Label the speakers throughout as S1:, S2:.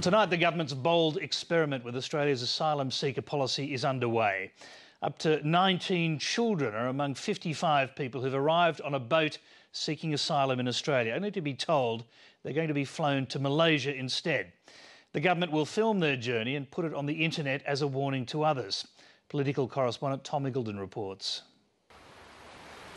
S1: Well, tonight the government's bold experiment with Australia's asylum seeker policy is underway. Up to 19 children are among 55 people who've arrived on a boat seeking asylum in Australia, only to be told they're going to be flown to Malaysia instead. The government will film their journey and put it on the internet as a warning to others. Political correspondent Tom Eagleton reports.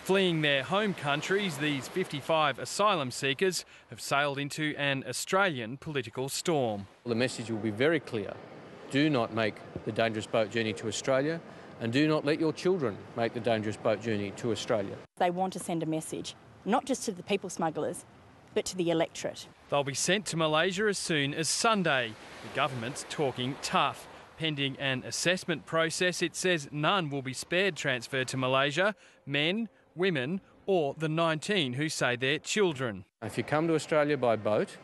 S2: Fleeing their home countries, these 55 asylum seekers have sailed into an Australian political storm.
S3: The message will be very clear. Do not make the dangerous boat journey to Australia, and do not let your children make the dangerous boat journey to Australia.
S4: They want to send a message, not just to the people smugglers, but to the electorate.
S2: They'll be sent to Malaysia as soon as Sunday. The government's talking tough. Pending an assessment process, it says none will be spared transfer to Malaysia. Men, women or the 19 who say they're children.
S3: If you come to Australia by boat,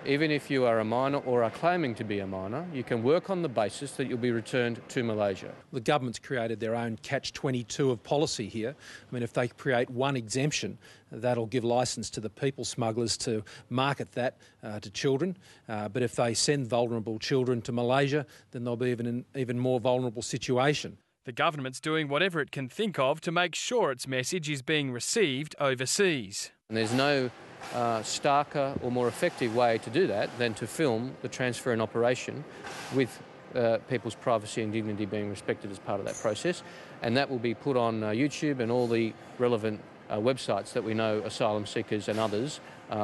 S3: even if you are a minor or are claiming to be a minor, you can work on the basis that you'll be returned to Malaysia.
S5: The government's created their own catch-22 of policy here. I mean, if they create one exemption, that'll give licence to the people smugglers to market that to children. But if they send vulnerable children to Malaysia, then they'll be in an even more vulnerable situation.
S2: The government's doing whatever it can think of to make sure its message is being received overseas.
S3: And there's no starker or more effective way to do that than to film the transfer and operation with people's privacy and dignity being respected as part of that process. And that will be put on YouTube and all the relevant websites that we know asylum seekers and others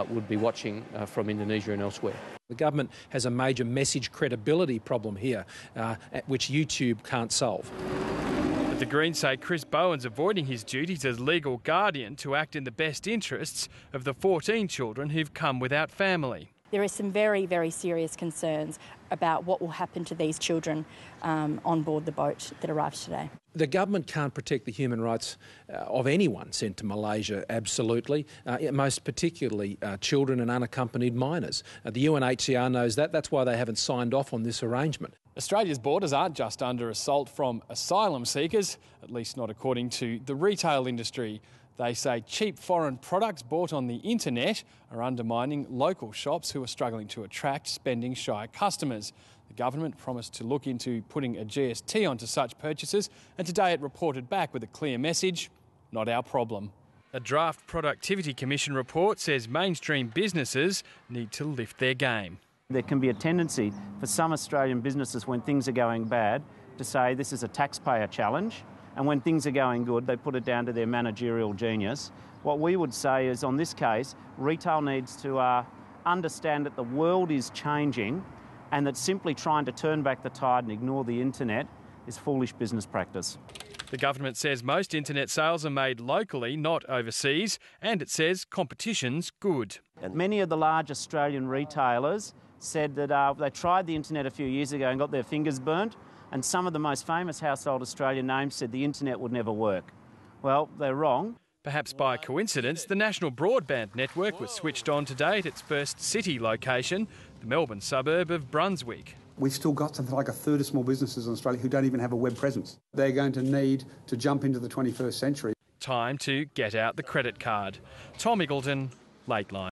S3: would be watching from Indonesia and elsewhere.
S5: The government has a major message credibility problem here, which YouTube can't solve.
S2: But the Greens say Chris Bowen's avoiding his duties as legal guardian to act in the best interests of the 14 children who've come without family.
S4: There are some very, very serious concerns about what will happen to these children on board the boat that arrived today.
S5: The government can't protect the human rights of anyone sent to Malaysia, absolutely, most particularly children and unaccompanied minors. The UNHCR knows that. That's why they haven't signed off on this arrangement.
S2: Australia's borders aren't just under assault from asylum seekers, at least not according to the retail industry. They say cheap foreign products bought on the internet are undermining local shops who are struggling to attract spending-shy customers. The government promised to look into putting a GST onto such purchases, and today it reported back with a clear message: not our problem. A draft Productivity Commission report says mainstream businesses need to lift their game.
S6: There can be a tendency for some Australian businesses, when things are going bad, to say this is a taxpayer challenge. And when things are going good, they put it down to their managerial genius. What we would say is, on this case, retail needs to understand that the world is changing and that simply trying to turn back the tide and ignore the internet is foolish business practice.
S2: The government says most internet sales are made locally, not overseas, and it says competition's good.
S6: Many of the large Australian retailers said that they tried the internet a few years ago and got their fingers burnt. And some of the most famous household Australian names said the internet would never work. Well, they're wrong.
S2: Perhaps by coincidence, the national broadband network was switched on today at its first city location, the Melbourne suburb of Brunswick.
S7: We've still got something like a third of small businesses in Australia who don't even have a web presence. They're going to need to jump into the 21st century.
S2: Time to get out the credit card. Tom Eagleton, Lateline.